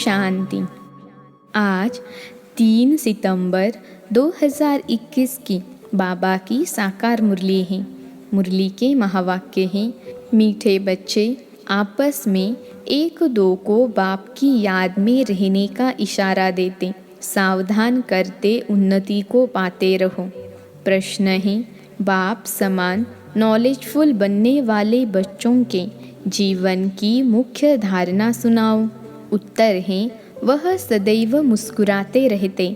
शांति। आज 3 सितंबर 2021 की बाबा की साकार मुरली है। मुरली के महावाक्य हैं, मीठे बच्चे आपस में एक दो को बाप की याद में रहने का इशारा देते, सावधान करते उन्नति को पाते रहो। प्रश्न है, बाप समान नॉलेजफुल बनने वाले बच्चों के जीवन की मुख्य धारणा सुनाओ। उत्तर है, वह सदैव मुस्कुराते रहते,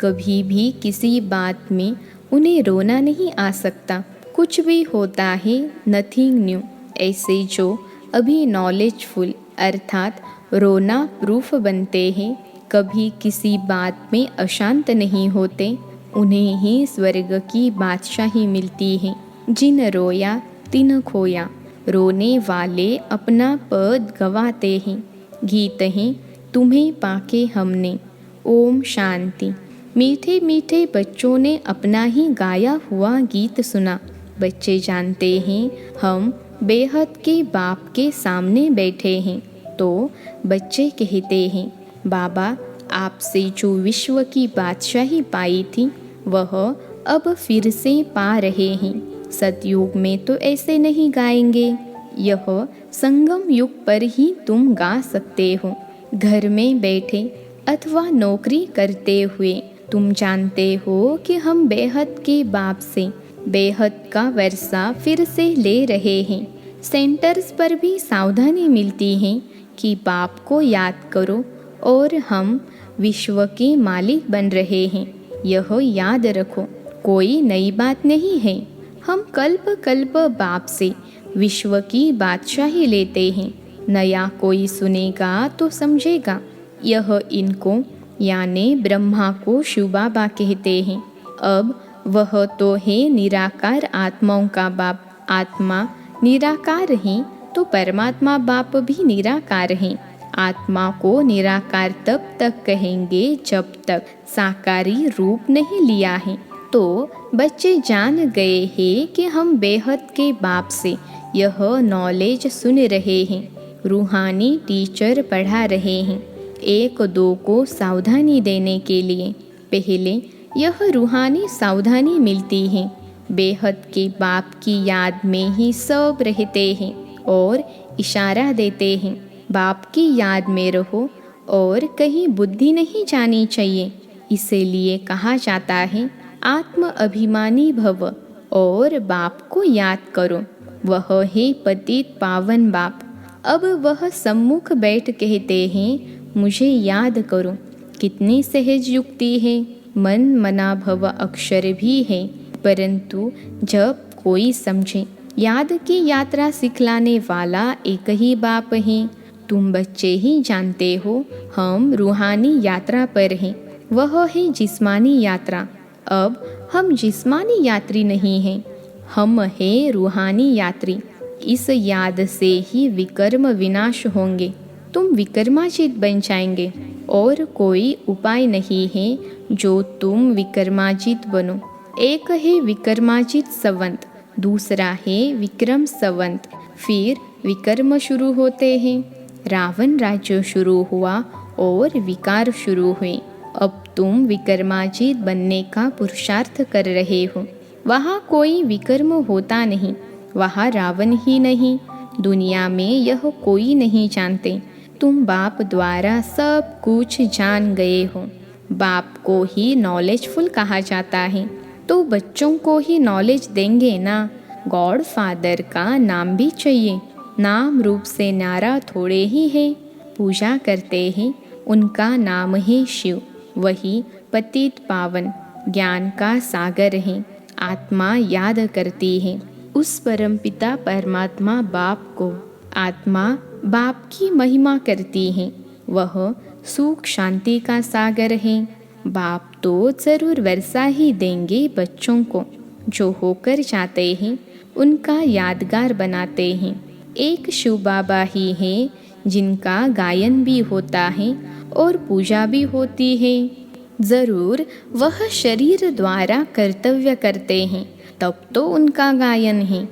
कभी भी किसी बात में उन्हें रोना नहीं आ सकता। कुछ भी होता है नथिंग न्यू। ऐसे जो अभी नॉलेजफुल अर्थात रोना प्रूफ बनते हैं, कभी किसी बात में अशांत नहीं होते, उन्हें ही स्वर्ग की बादशाही मिलती है। जिन रोया तिन खोया, रोने वाले अपना पद गवाते हैं। गीत हैं, तुम्हें पाके हमने। ओम शांति। मीठे मीठे बच्चों ने अपना ही गाया हुआ गीत सुना। बच्चे जानते हैं हम बेहद के बाप के सामने बैठे हैं, तो बच्चे कहते हैं, बाबा आपसे जो विश्व की बादशाही पाई थी वह अब फिर से पा रहे हैं। सतयुग में तो ऐसे नहीं गाएंगे, यह संगम युग पर ही तुम गा सकते हो। घर में बैठे अथवा नौकरी करते हुए तुम जानते हो कि हम बेहद के बाप से बेहद का वर्षा फिर से ले रहे हैं। सेंटर्स पर भी सावधानी मिलती है कि बाप को याद करो और हम विश्व के मालिक बन रहे हैं। यह याद रखो, कोई नई बात नहीं है। हम कल्प कल्प बाप से विश्व की बादशाही लेते हैं। नया कोई सुनेगा तो समझेगा। यह इनको यानी ब्रह्मा को शिव बाबा कहते हैं। अब वह तो है निराकार आत्माओं का बाप। आत्मा निराकार है तो परमात्मा बाप भी निराकार है। आत्मा को निराकार तब तक कहेंगे जब तक साकारी रूप नहीं लिया है। तो बच्चे जान गए हैं कि हम बेहद के बाप से यह नॉलेज सुन रहे हैं। रूहानी टीचर पढ़ा रहे हैं एक दो को सावधानी देने के लिए। पहले यह रूहानी सावधानी मिलती है। बेहद के बाप की याद में ही सब रहते हैं और इशारा देते हैं, बाप की याद में रहो और कहीं बुद्धि नहीं जानी चाहिए। इसीलिए कहा जाता है, आत्म अभिमानी भव और बाप को याद करो। वह है पतित पावन बाप। अब वह सम्मुख बैठ कहते हैं, मुझे याद करो। कितनी सहज युक्ति है। मन मना भव अक्षर भी है, परंतु जब कोई समझे, याद की यात्रा सिखलाने वाला एक ही बाप है। तुम बच्चे ही जानते हो हम रूहानी यात्रा पर हैं, वह है जिस्मानी यात्रा। अब हम जिस्मानी यात्री नहीं हैं, हम हैं रूहानी यात्री। इस याद से ही विकर्म विनाश होंगे, तुम विकर्माजित बन जाएंगे और कोई उपाय नहीं है जो तुम विकर्माजित बनो। एक है विकर्माजित संवत, दूसरा है विक्रम संवत। फिर विकर्म शुरू होते हैं। रावण राज्य शुरू हुआ और विकार शुरू हुए। अब तुम विकर्माजित बनने का पुरुषार्थ कर रहे हो। वहाँ कोई विकर्म होता नहीं, वहाँ रावण ही नहीं। दुनिया में यह कोई नहीं जानते। तुम बाप द्वारा सब कुछ जान गए हो। बाप को ही नॉलेजफुल कहा जाता है, तो बच्चों को ही नॉलेज देंगे ना। गॉड फादर का नाम भी चाहिए। नाम रूप से न्यारा थोड़े ही है। पूजा करते हैं, उनका नाम है शिव। वही पतित पावन ज्ञान का सागर है। आत्मा याद करती है उस परमपिता परमात्मा बाप को। आत्मा बाप की महिमा करती है। वह सुख शांति का सागर है। बाप तो जरूर वैसा ही देंगे बच्चों को। जो होकर जाते हैं उनका यादगार बनाते हैं। एक शिव बाबा ही है जिनका गायन भी होता है और पूजा भी होती है। जरूर वह शरीर द्वारा कर्तव्य करते हैं, तब तो उनका गायन है।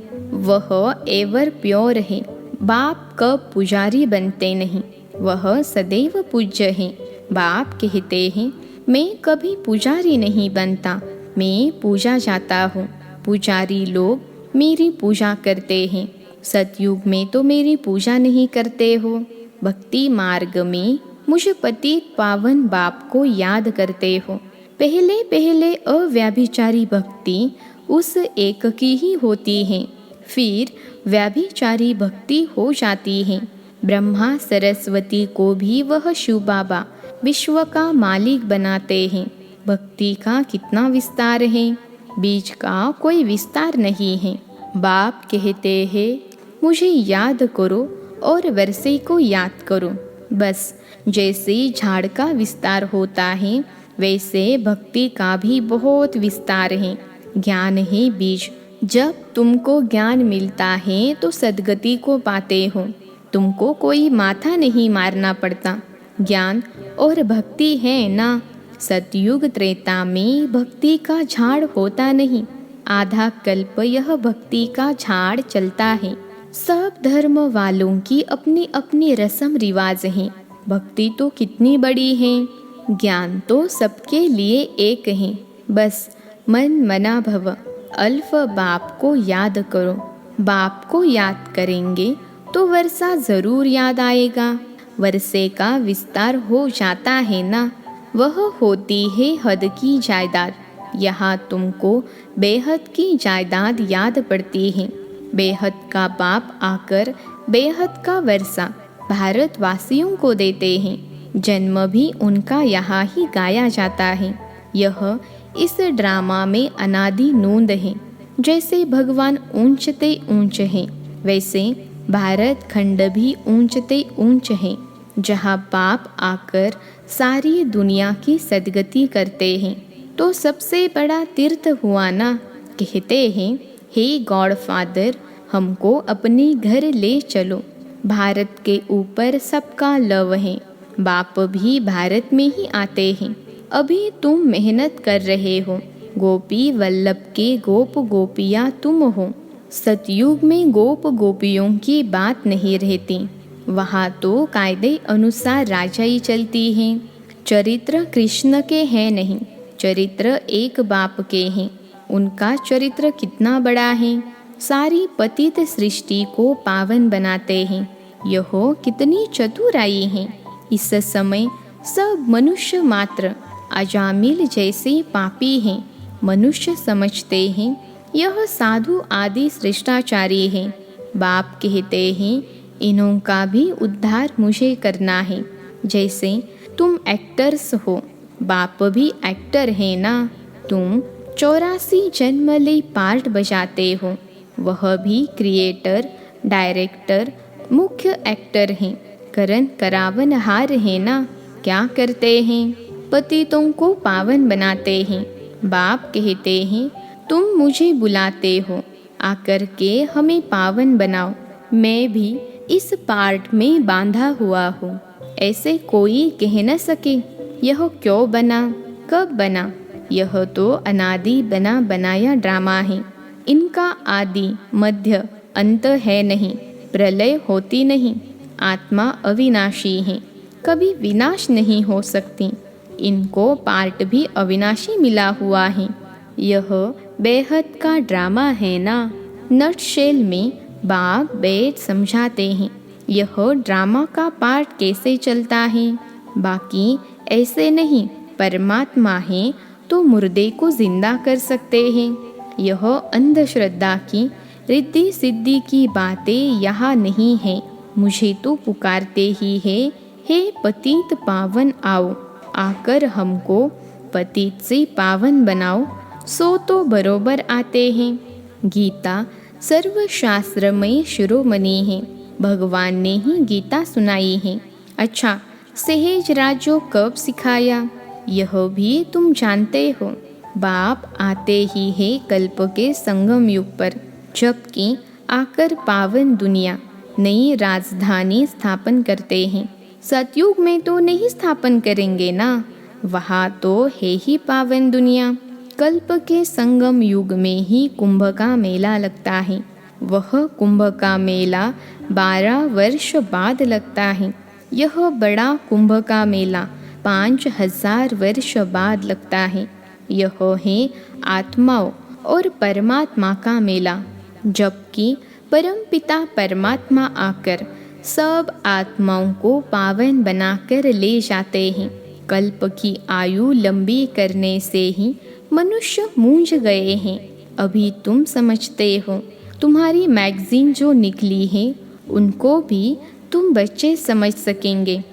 वह एवर प्योर है। बाप कब पुजारी बनते नहीं, वह सदैव पूज्य है। बाप कहते हैं, मैं कभी पुजारी नहीं बनता, मैं पूजा जाता हूँ। पुजारी लोग मेरी पूजा करते हैं, सतयुग में तो मेरी पूजा नहीं करते हो। भक्ति मार्ग में मुझ पतित पावन बाप को याद करते हो। पहले पहले अव्यभिचारी भक्ति उस एक की ही होती है, फिर व्यभिचारी भक्ति हो जाती है। ब्रह्मा सरस्वती को भी वह शिव बाबा विश्व का मालिक बनाते हैं। भक्ति का कितना विस्तार है, बीज का कोई विस्तार नहीं है। बाप कहते हैं, मुझे याद करो और वर्षे को याद करो। बस जैसे झाड़ का विस्तार होता है, वैसे भक्ति का भी बहुत विस्तार है। ज्ञान है बीज। जब तुमको ज्ञान मिलता है तो सद्गति को पाते हो। तुमको कोई माथा नहीं मारना पड़ता। ज्ञान और भक्ति है ना। सतयुग त्रेता में भक्ति का झाड़ होता नहीं, आधा कल्प यह भक्ति का झाड़ चलता है। सब धर्म वालों की अपनी अपनी रस्म रिवाज हैं। भक्ति तो कितनी बड़ी है, ज्ञान तो सबके लिए एक है। बस मन मना भव, अल्फ बाप को याद करो। बाप को याद करेंगे तो वर्षा जरूर याद आएगा। वर्षे का विस्तार हो जाता है ना, वह होती है हद की जायदाद। यहाँ तुमको बेहद की जायदाद याद पड़ती है। बेहद का बाप आकर बेहद का वर्षा भारतवासियों को देते हैं। जन्म भी उनका यहाँ ही गाया जाता है। यह इस ड्रामा में अनादि नोंद है। जैसे भगवान ऊंचते ऊंच हैं, वैसे भारत खंड भी ऊंचते ऊंच है, जहाँ बाप आकर सारी दुनिया की सद्गति करते हैं। तो सबसे बड़ा तीर्थ हुआ ना। कहते हैं, हे गॉड फादर, हमको अपने घर ले चलो। भारत के ऊपर सबका लव है। बाप भी भारत में ही आते हैं। अभी तुम मेहनत कर रहे हो। गोपी वल्लभ के गोप गोपियाँ तुम हो। सतयुग में गोप गोपियों की बात नहीं रहती। वहाँ तो कायदे अनुसार राजाई चलती है। चरित्र कृष्ण के हैं नहीं, चरित्र एक बाप के हैं। उनका चरित्र कितना बड़ा है। सारी पतित सृष्टि को पावन बनाते हैं। यह कितनी चतुराई है। इस समय सब मनुष्य मात्र अजामिल जैसे पापी हैं। मनुष्य समझते हैं यह साधु आदि श्रेष्ठाचारी हैं। बाप कहते हैं, इन्हों का भी उद्धार मुझे करना है। जैसे तुम एक्टर्स हो, बाप भी एक्टर है ना। तुम 84 जन्म ले पार्ट बजाते हो। वह भी क्रिएटर, डायरेक्टर, मुख्य एक्टर हैं। करण करावन हार है ना। क्या करते हैं, पतितों को पावन बनाते हैं। बाप कहते हैं, तुम मुझे बुलाते हो, आकर के हमें पावन बनाओ। मैं भी इस पार्ट में बांधा हुआ हूँ। ऐसे कोई कह न सके यह क्यों बना, कब बना। यह तो अनादि बना बनाया ड्रामा है। इनका आदि मध्य अंत है नहीं। प्रलय होती नहीं। आत्मा अविनाशी है, कभी विनाश नहीं हो सकती। इनको पार्ट भी अविनाशी मिला हुआ है। यह बेहद का ड्रामा है ना। नटशेल में बाप बैठ समझाते हैं यह ड्रामा का पार्ट कैसे चलता है। बाकी ऐसे नहीं। परमात्मा है तो मुर्दे को जिंदा कर सकते हैं। यह अंधश्रद्धा की रिद्धि सिद्धि की बातें यहाँ नहीं है। मुझे तो पुकारते ही है, हे पतित पावन आओ, आकर हमको पतित से पावन बनाओ। सो तो बरोबर आते हैं। गीता सर्वशास्त्रमय शिरोमणि है। भगवान ने ही गीता सुनाई है। अच्छा, सहज राजो कब सिखाया, यह भी तुम जानते हो। बाप आते ही है कल्प के संगम युग पर, जबकि आकर पावन दुनिया नई राजधानी स्थापन करते हैं। सतयुग में तो नहीं स्थापन करेंगे ना। वहाँ तो है ही पावन दुनिया। कल्प के संगम युग में ही कुंभ का मेला लगता है। वह कुंभ का मेला 12 वर्ष बाद लगता है। यह बड़ा कुंभ का मेला 5000 वर्ष बाद लगता है। यह है आत्माओं और परमात्मा का मेला, जबकि परमपिता परमात्मा आकर सब आत्माओं को पावन बनाकर ले जाते हैं। कल्प की आयु लंबी करने से ही मनुष्य मूंझ गए हैं। अभी तुम समझते हो। तुम्हारी मैगजीन जो निकली है उनको भी तुम बच्चे समझ सकेंगे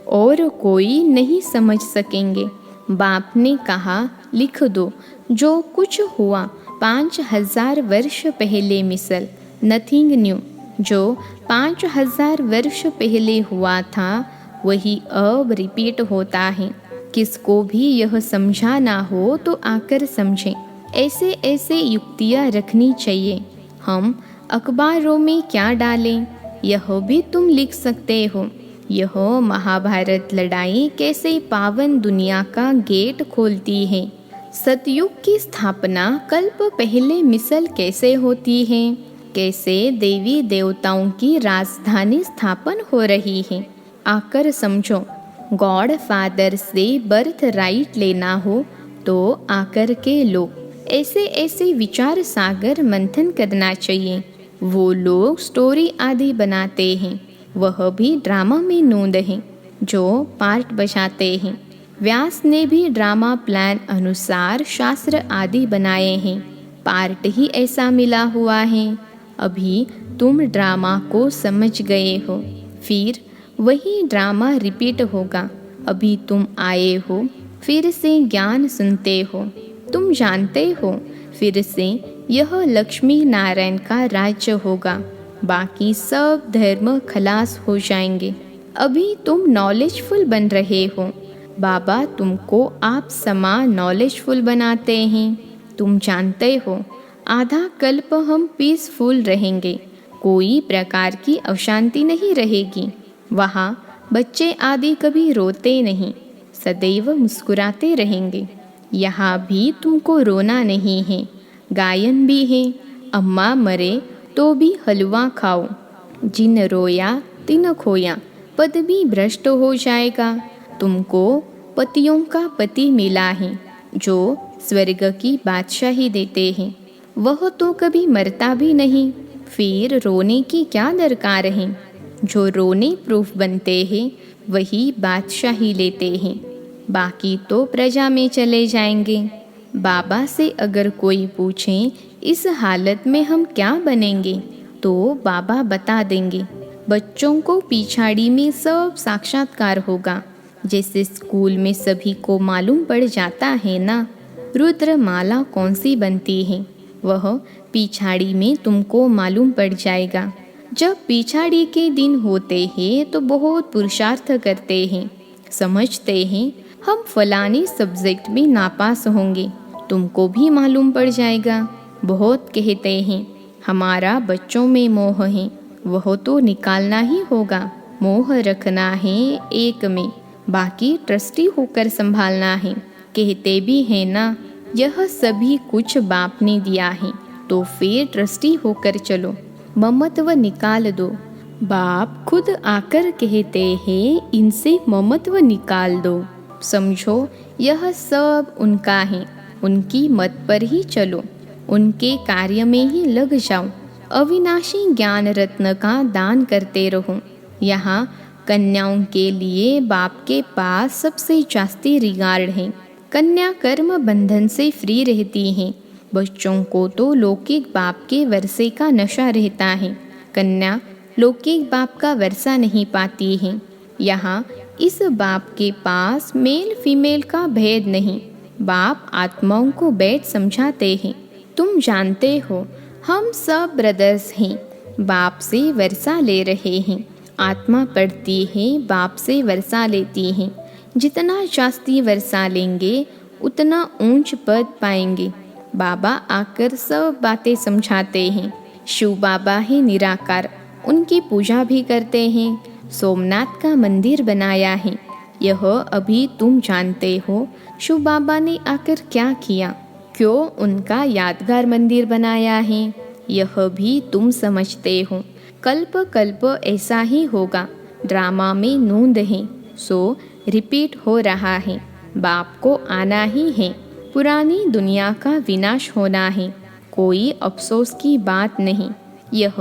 और कोई नहीं समझ सकेंगे। बाप ने कहा लिख दो जो कुछ हुआ 5000 वर्ष पहले मिसल, नथिंग न्यू। जो 5000 वर्ष पहले हुआ था वही अब रिपीट होता है। किसको भी यह समझा ना हो तो आकर समझें। ऐसे ऐसे युक्तियाँ रखनी चाहिए। हम अखबारों में क्या डालें यह भी तुम लिख सकते हो। यह महाभारत लड़ाई कैसे पावन दुनिया का गेट खोलती है। सतयुग की स्थापना कल्प पहले मिसल कैसे होती है। कैसे देवी देवताओं की राजधानी स्थापन हो रही है। आकर समझो। गॉड फादर से बर्थ राइट लेना हो तो आकर के लो। ऐसे ऐसे विचार सागर मंथन करना चाहिए। वो लोग स्टोरी आदि बनाते हैं, वह भी ड्रामा में नोंद है, जो पार्ट बजाते हैं। व्यास ने भी ड्रामा प्लान अनुसार शास्त्र आदि बनाए हैं, पार्ट ही ऐसा मिला हुआ है। अभी तुम ड्रामा को समझ गए हो, फिर वही ड्रामा रिपीट होगा। अभी तुम आए हो, फिर से ज्ञान सुनते हो, तुम जानते हो, फिर से यह लक्ष्मी नारायण का राज्य होगा। बाकी सब धर्म खलास हो जाएंगे। अभी तुम नॉलेजफुल बन रहे हो। बाबा तुमको आप समा नॉलेजफुल बनाते हैं। तुम जानते हो आधा कल्प हम पीसफुल रहेंगे, कोई प्रकार की अशांति नहीं रहेगी। वहाँ बच्चे आदि कभी रोते नहीं, सदैव मुस्कुराते रहेंगे। यहाँ भी तुमको रोना नहीं है। गायन भी है, अम्मा मरे तो भी हलवा खाओ, जिन रोया तिन खोया, पद भी भ्रष्ट हो जाएगा। तुमको पतियों का पति मिला है, जो स्वर्ग की बादशाही देते हैं। वह तो कभी मरता भी नहीं, फिर रोने की क्या दरकार है। जो रोने प्रूफ बनते हैं वही बादशाही लेते हैं, बाकी तो प्रजा में चले जाएंगे। बाबा से अगर कोई पूछे इस हालत में हम क्या बनेंगे, तो बाबा बता देंगे। बच्चों को पिछाड़ी में सब साक्षात्कार होगा, जैसे स्कूल में सभी को मालूम पड़ जाता है ना। रुद्र माला कौन सी बनती है वह पिछाड़ी में तुमको मालूम पड़ जाएगा। जब पिछाड़ी के दिन होते हैं तो बहुत पुरुषार्थ करते हैं, समझते हैं हम फलाने सब्जेक्ट में नापास होंगे, तुमको भी मालूम पड़ जाएगा। बहुत कहते हैं हमारा बच्चों में मोह है, वह तो निकालना ही होगा। मोह रखना है एक में, बाकी ट्रस्टी होकर संभालना है। कहते भी हैं ना, यह सभी कुछ बाप ने दिया है, तो फिर ट्रस्टी होकर चलो, ममत्व निकाल दो। बाप खुद आकर कहते हैं इनसे ममत्व निकाल दो। समझो यह सब उनका है, उनकी मत पर ही चलो, उनके कार्य में ही लग जाओ। अविनाशी ज्ञान रत्न का दान करते रहो। यहाँ कन्याओं के लिए बाप के पास सबसे जास्ती रिगार्ड है। कन्या कर्म बंधन से फ्री रहती हैं। बच्चों को तो लौकिक बाप के वर्षे का नशा रहता है, कन्या लौकिक बाप का वर्षा नहीं पाती है। यहाँ इस बाप के पास मेल फीमेल का भेद नहीं। बाप आत्माओं को बैठ समझाते हैं। तुम जानते हो हम सब ब्रदर्स हैं, बाप से वर्षा ले रहे हैं। आत्मा पढ़ती है, बाप से वर्षा लेती है। जितना जास्ती वर्षा लेंगे उतना ऊंच पद पाएंगे। बाबा आकर सब बातें समझाते हैं। शिव बाबा ही निराकार, उनकी पूजा भी करते हैं। सोमनाथ का मंदिर बनाया है, यह अभी तुम जानते हो। शिव बाबा ने आकर क्या किया, क्यों उनका यादगार मंदिर बनाया है, यह भी तुम समझते हो। कल्प कल्प ऐसा ही होगा। ड्रामा में नूंद है, सो रिपीट हो रहा है। बाप को आना ही है, पुरानी दुनिया का विनाश होना है। कोई अफसोस की बात नहीं। यह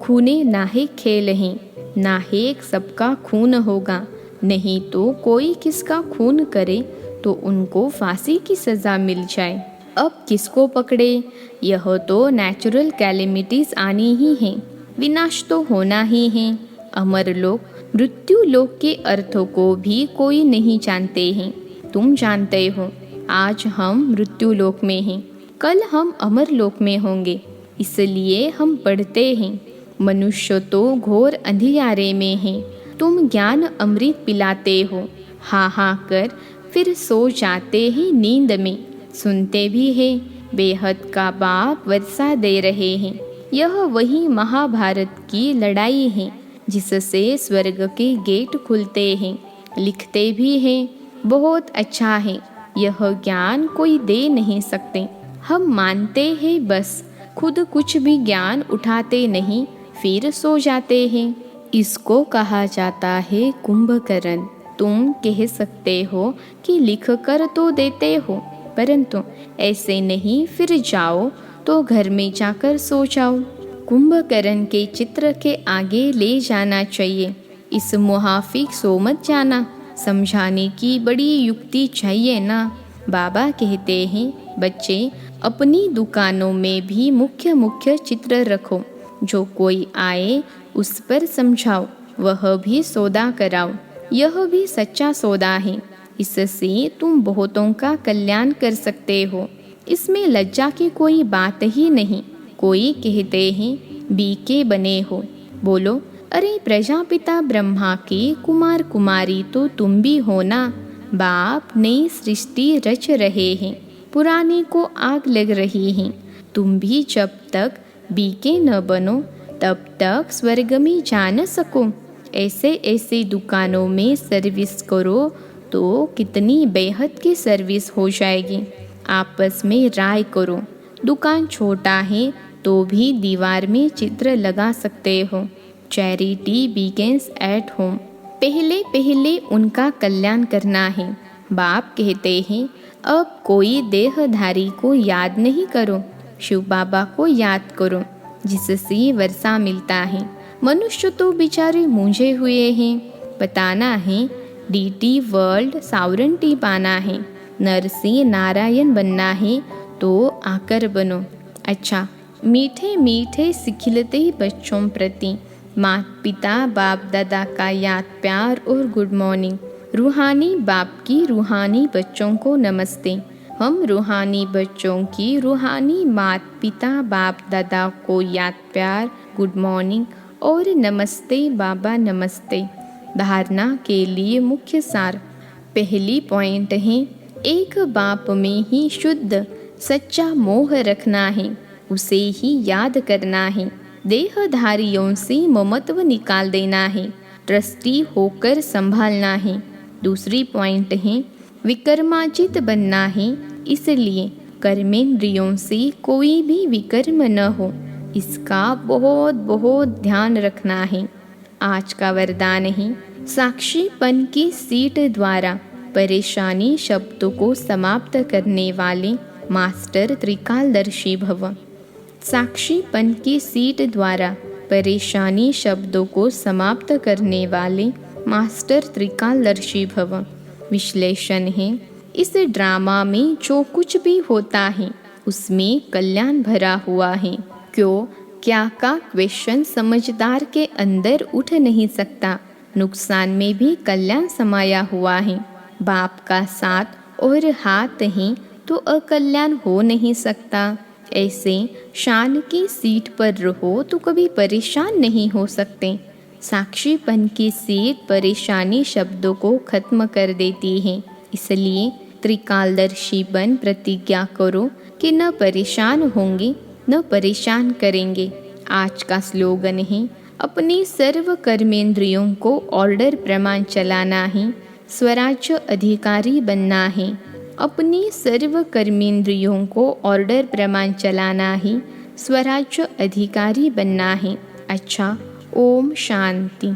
खूने नाहेक खेल है, नाहेक सबका खून होगा। नहीं तो कोई किसका खून करे तो उनको फांसी की सज़ा मिल जाए। अब किसको पकड़े? यह तो नेचुरल कैलेमिटीज आनी ही है, विनाश तो होना ही है। अमर लोक, मृत्यु लोक के अर्थों को भी कोई नहीं जानते हैं। तुम जानते हो, आज हम मृत्यु लोक में हैं, कल हम अमर लोक में होंगे। इसलिए हम पढ़ते हैं, मनुष्य तो घोर अंधियारे में है, तुम ज्ञान अमृत पिलाते हो। हाँ हाँ कर फिर सो जाते हैं नींद में। सुनते भी हैं, बेहद का बाप वर्षा दे रहे हैं। यह वही महाभारत की लड़ाई है जिससे स्वर्ग के गेट खुलते हैं। लिखते भी हैं, बहुत अच्छा है। यह ज्ञान कोई दे नहीं सकते, हम मानते हैं बस। खुद कुछ भी ज्ञान उठाते नहीं, फिर सो जाते हैं। इसको कहा जाता है कुंभकर्ण। तुम कह सकते हो कि लिख कर तो देते हो, परंतु ऐसे नहीं फिर जाओ तो घर में जाकर सो जाओ। कुंभकर्ण के चित्र के आगे ले जाना चाहिए। इस मुहाफिक सो मत जाना, समझाने की बड़ी युक्ति चाहिए ना। बाबा कहते हैं, बच्चे अपनी दुकानों में भी मुख्य मुख्य चित्र रखो। जो कोई आए उस पर समझाओ, वह भी सौदा कराओ। यह भी सच्चा सौदा है। इससे तुम बहुतों का कल्याण कर सकते हो। इसमें लज्जा की कोई बात ही नहीं। कोई कहते हैं बीके बने हो, बोलो अरे प्रजापिता ब्रह्मा के कुमार कुमारी तो तुम भी हो ना। बाप नई सृष्टि रच रहे हैं, पुराने को आग लग रही है। तुम भी जब तक बीके न बनो तब तक स्वर्ग में जा न सको। ऐसे ऐसे दुकानों में सर्विस करो तो कितनी बेहद की सर्विस हो जाएगी। आपस में राय करो। दुकान छोटा है तो भी दीवार में चित्र लगा सकते हो। Charity begins at home. पहले पहले उनका कल्याण करना है। बाप कहते हैं, अब कोई देहधारी को याद नहीं करो, शिव बाबा को याद करो, जिससे वर्षा मिलता है। मनुष्य तो बेचारे मूंझे हुए हैं। बताना है डीटी वर्ल्ड सावरंटी पाना है, नर से नारायण बनना है तो आकर बनो। अच्छा, मीठे मीठे सिखिलते बच्चों प्रति माता पिता बाप दादा का याद प्यार और गुड मॉर्निंग। रूहानी बाप की रूहानी बच्चों को नमस्ते। हम रूहानी बच्चों की रूहानी माता पिता बाप दादा को याद प्यार, गुड मॉर्निंग और नमस्ते बाबा नमस्ते। धारणा के लिए मुख्य सार। पहली पॉइंट है, एक बाप में ही शुद्ध सच्चा मोह रखना है, उसे ही याद करना है। देहधारियों से ममत्व निकाल देना है, ट्रस्टी होकर संभालना है। दूसरी पॉइंट है, विकर्माजित बनना है, इसलिए कर्मेंद्रियों से कोई भी विकर्म न हो, इसका बहुत बहुत ध्यान रखना है। आज का वरदान है, साक्षीपन की सीट द्वारा परेशानी शब्दों को समाप्त करने वाले मास्टर त्रिकालदर्शी भव। साक्षीपन की सीट द्वारा परेशानी शब्दों को समाप्त करने वाले मास्टर त्रिकालदर्शी भव। विश्लेषण है, इस ड्रामा में जो कुछ भी होता है उसमें कल्याण भरा हुआ है। क्यों क्या का क्वेश्चन समझदार के अंदर उठ नहीं सकता। नुकसान में भी कल्याण समाया हुआ है। बाप का साथ और हाथ है तो अकल्याण हो नहीं सकता। ऐसे शान की सीट पर रहो तो कभी परेशान नहीं हो सकते। साक्षीपन की सीट परेशानी शब्दों को खत्म कर देती है। इसलिए त्रिकालदर्शी बन प्रतिज्ञा करो कि न परेशान होंगे न परेशान करेंगे। आज का स्लोगन है, अपनी सर्व कर्मेंद्रियों को ऑर्डर प्रमाण चलाना है, स्वराज्य अधिकारी बनना है। अपनी सर्व कर्मेंद्रियों को ऑर्डर प्रमाण चलाना ही स्वराज्य अधिकारी बनना है। अच्छा, ओम शांति।